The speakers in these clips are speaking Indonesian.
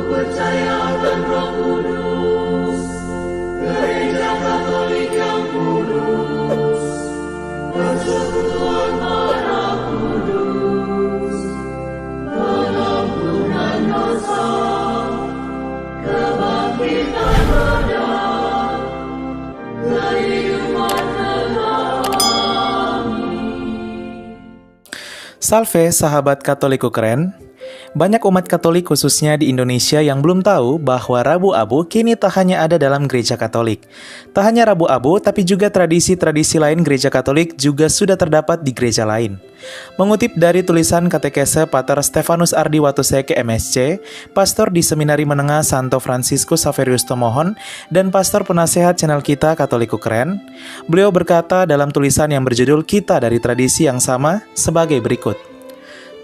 percaya akan Roh Kudus, Gereja Katolik yang kudus, persekutuan darah kudus, pengampunan dosa, kebangkitan badan, kehidupan kekal. Salve sahabat Katoliku keren. Banyak umat Katolik khususnya di Indonesia yang belum tahu bahwa Rabu Abu kini tak hanya ada dalam gereja Katolik. Tak hanya Rabu Abu, tapi juga tradisi-tradisi lain gereja Katolik juga sudah terdapat di gereja lain. Mengutip dari tulisan katekese Pater Stefanus Ardi Watuseke MSC, pastor di Seminari Menengah Santo Fransiskus Saverius Tomohon, dan pastor penasehat channel kita Katoliku Keren, beliau berkata dalam tulisan yang berjudul Kita dari Tradisi yang Sama sebagai berikut.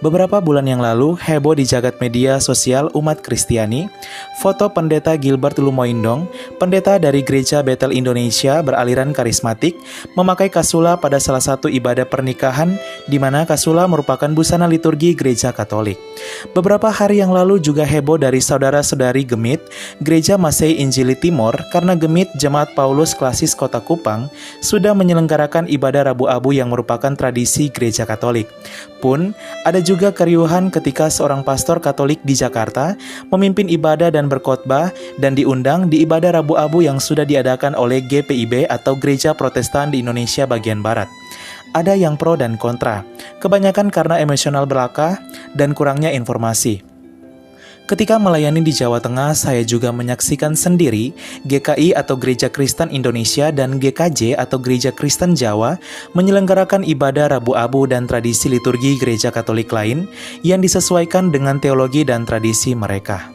Beberapa bulan yang lalu, heboh di jagat media sosial umat Kristiani, foto pendeta Gilbert Lumoindong, pendeta dari Gereja Betel Indonesia beraliran karismatik, memakai kasula pada salah satu ibadah pernikahan, di mana kasula merupakan busana liturgi gereja Katolik. Beberapa hari yang lalu juga heboh dari saudara-saudari Gemit, Gereja Masei Injili Timor, karena Gemit Jemaat Paulus Klasis Kota Kupang sudah menyelenggarakan ibadah Rabu Abu yang merupakan tradisi gereja Katolik. Pun, ada juga keriuhan ketika seorang pastor Katolik di Jakarta memimpin ibadah dan berkhotbah dan diundang di ibadah Rabu Abu yang sudah diadakan oleh GPIB atau Gereja Protestan di Indonesia bagian Barat. Ada yang pro dan kontra, kebanyakan karena emosional belaka dan kurangnya informasi. Ketika melayani di Jawa Tengah, saya juga menyaksikan sendiri GKI atau Gereja Kristen Indonesia dan GKJ atau Gereja Kristen Jawa menyelenggarakan ibadah Rabu Abu dan tradisi liturgi gereja Katolik lain yang disesuaikan dengan teologi dan tradisi mereka.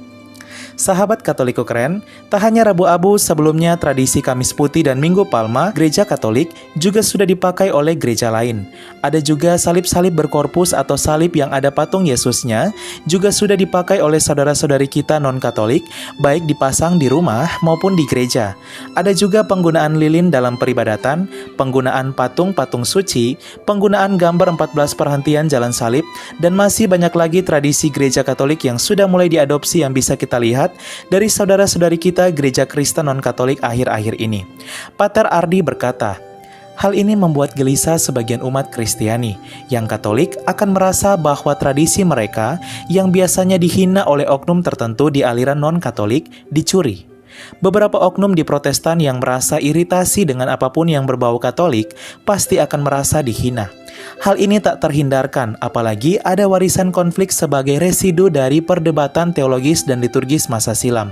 Sahabat Katoliku keren, tak hanya Rabu Abu, sebelumnya tradisi Kamis Putih dan Minggu Palma, gereja Katolik juga sudah dipakai oleh gereja lain. Ada juga salib-salib berkorpus atau salib yang ada patung Yesusnya, juga sudah dipakai oleh saudara-saudari kita non-Katolik, baik dipasang di rumah maupun di gereja. Ada juga penggunaan lilin dalam peribadatan, penggunaan patung-patung suci, penggunaan gambar 14 perhentian jalan salib, dan masih banyak lagi tradisi gereja Katolik yang sudah mulai diadopsi yang bisa kita lihat dari saudara-saudari kita gereja Kristen non-Katolik akhir-akhir ini. Pater Ardi berkata, hal ini membuat gelisah sebagian umat Kristiani yang Katolik akan merasa bahwa tradisi mereka yang biasanya dihina oleh oknum tertentu di aliran non-Katolik dicuri. Beberapa oknum di Protestan yang merasa iritasi dengan apapun yang berbau Katolik pasti akan merasa dihina. Hal ini tak terhindarkan, apalagi ada warisan konflik sebagai residu dari perdebatan teologis dan liturgis masa silam.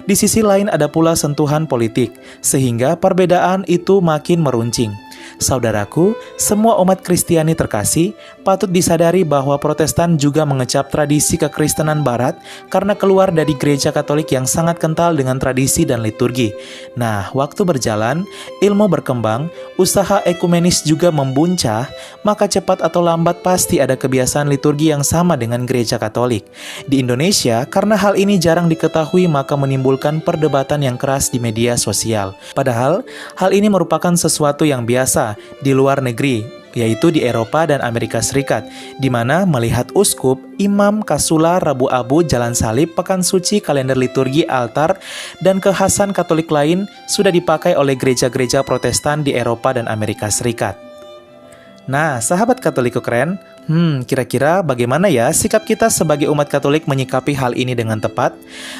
Di sisi lain ada pula sentuhan politik, sehingga perbedaan itu makin meruncing. Saudaraku, semua umat Kristiani terkasih, patut disadari bahwa Protestan juga mengecap tradisi kekristenan Barat karena keluar dari gereja Katolik yang sangat kental dengan tradisi dan liturgi. Nah, waktu berjalan, ilmu berkembang, usaha ekumenis juga membuncah, maka cepat atau lambat pasti ada kebiasaan liturgi yang sama dengan gereja Katolik. Di Indonesia, karena hal ini jarang diketahui maka menimbulkan perdebatan yang keras di media sosial. Padahal, hal ini merupakan sesuatu yang biasa di luar negeri, yaitu di Eropa dan Amerika Serikat, di mana melihat uskup, imam, kasula, Rabu Abu, jalan salib, pekan suci, kalender liturgi, altar, dan kekhasan Katolik lain sudah dipakai oleh gereja-gereja Protestan di Eropa dan Amerika Serikat. Nah, sahabat Katoliku keren, kira-kira bagaimana ya sikap kita sebagai umat Katolik menyikapi hal ini dengan tepat?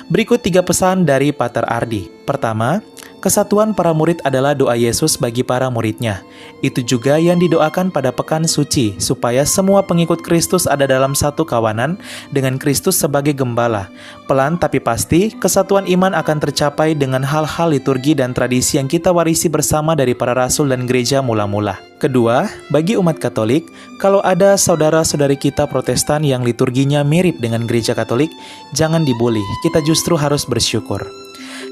Berikut 3 pesan dari Pater Ardi. Pertama, kesatuan para murid adalah doa Yesus bagi para muridnya. Itu juga yang didoakan pada pekan suci, supaya semua pengikut Kristus ada dalam satu kawanan dengan Kristus sebagai gembala. Pelan tapi pasti, kesatuan iman akan tercapai dengan hal-hal liturgi dan tradisi yang kita warisi bersama dari para rasul dan gereja mula-mula. Kedua, bagi umat Katolik, kalau ada saudara-saudari kita Protestan yang liturginya mirip dengan gereja Katolik, jangan dibully, kita justru harus bersyukur.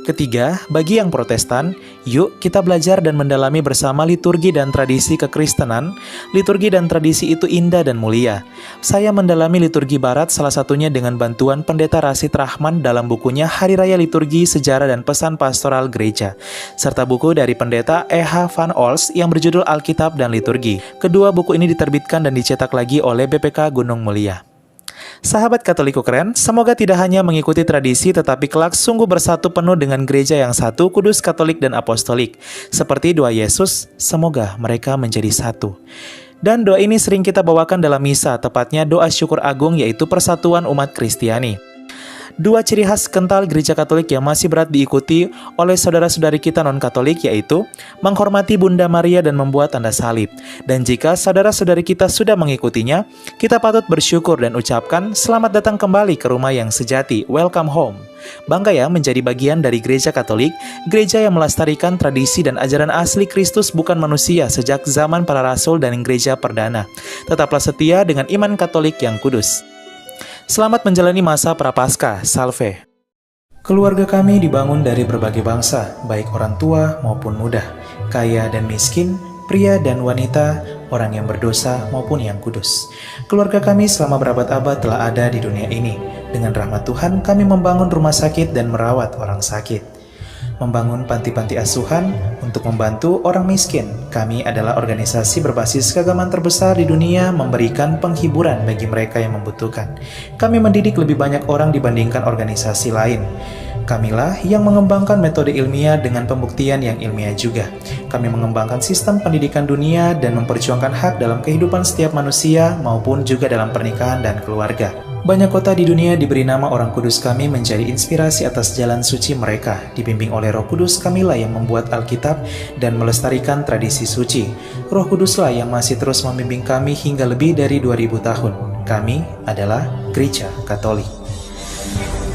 Ketiga, bagi yang Protestan, yuk kita belajar dan mendalami bersama liturgi dan tradisi kekristenan. Liturgi dan tradisi itu indah dan mulia. Saya mendalami liturgi Barat salah satunya dengan bantuan Pendeta Rasid Rahman dalam bukunya Hari Raya Liturgi, Sejarah dan Pesan Pastoral Gereja, serta buku dari Pendeta E.H. Van Ols yang berjudul Alkitab dan Liturgi. Kedua buku ini diterbitkan dan dicetak lagi oleh BPK Gunung Mulia. Sahabat Katoliku keren, semoga tidak hanya mengikuti tradisi tetapi kelak sungguh bersatu penuh dengan gereja yang satu, kudus, katolik, dan apostolik. Seperti doa Yesus, semoga mereka menjadi satu. Dan doa ini sering kita bawakan dalam misa, tepatnya doa syukur agung yaitu persatuan umat Kristiani. Dua ciri khas kental gereja Katolik yang masih berat diikuti oleh saudara-saudari kita non-Katolik yaitu menghormati Bunda Maria dan membuat tanda salib. Dan jika saudara-saudari kita sudah mengikutinya, kita patut bersyukur dan ucapkan selamat datang kembali ke rumah yang sejati, welcome home. Bangga ya menjadi bagian dari gereja Katolik, gereja yang melestarikan tradisi dan ajaran asli Kristus bukan manusia sejak zaman para rasul dan gereja perdana. Tetaplah setia dengan iman Katolik yang kudus. Selamat menjalani masa Prapaskah, Salve. Keluarga kami dibangun dari berbagai bangsa, baik orang tua maupun muda, kaya dan miskin, pria dan wanita, orang yang berdosa maupun yang kudus. Keluarga kami selama berabad-abad telah ada di dunia ini. Dengan rahmat Tuhan, kami membangun rumah sakit dan merawat orang sakit. Membangun panti-panti asuhan untuk membantu orang miskin. Kami adalah organisasi berbasis keagamaan terbesar di dunia memberikan penghiburan bagi mereka yang membutuhkan. Kami mendidik lebih banyak orang dibandingkan organisasi lain. Kamilah yang mengembangkan metode ilmiah dengan pembuktian yang ilmiah juga. Kami mengembangkan sistem pendidikan dunia dan memperjuangkan hak dalam kehidupan setiap manusia maupun juga dalam pernikahan dan keluarga. Banyak kota di dunia diberi nama orang kudus kami menjadi inspirasi atas jalan suci mereka. Dibimbing oleh Roh Kudus, kamilah yang membuat Alkitab dan melestarikan tradisi suci. Roh Kuduslah yang masih terus membimbing kami hingga lebih dari 2000 tahun. Kami adalah Gereja Katolik.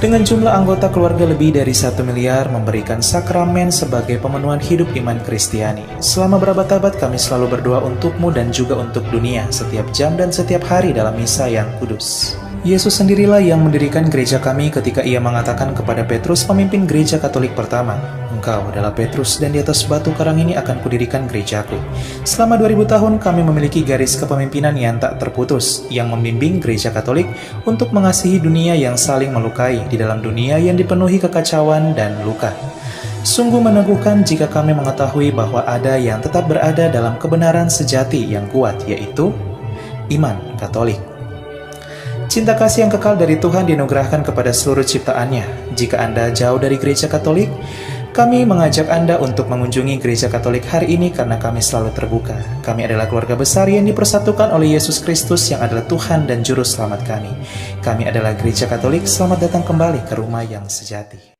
Dengan jumlah anggota keluarga lebih dari 1 miliar memberikan sakramen sebagai pemenuhan hidup iman Kristiani. Selama berabad-abad kami selalu berdoa untukmu dan juga untuk dunia setiap jam dan setiap hari dalam misa yang kudus. Yesus sendirilah yang mendirikan gereja kami ketika ia mengatakan kepada Petrus, pemimpin gereja Katolik pertama, "Engkau adalah Petrus dan di atas batu karang ini akan kudirikan gerejaku." Selama 2000 tahun kami memiliki garis kepemimpinan yang tak terputus, yang membimbing gereja Katolik untuk mengasihi dunia yang saling melukai di dalam dunia yang dipenuhi kekacauan dan luka. Sungguh meneguhkan jika kami mengetahui bahwa ada yang tetap berada dalam kebenaran sejati yang kuat, yaitu iman Katolik. Cinta kasih yang kekal dari Tuhan dianugerahkan kepada seluruh ciptaannya. Jika Anda jauh dari gereja Katolik, kami mengajak Anda untuk mengunjungi gereja Katolik hari ini karena kami selalu terbuka. Kami adalah keluarga besar yang dipersatukan oleh Yesus Kristus yang adalah Tuhan dan Juru Selamat kami. Kami adalah gereja Katolik, selamat datang kembali ke rumah yang sejati.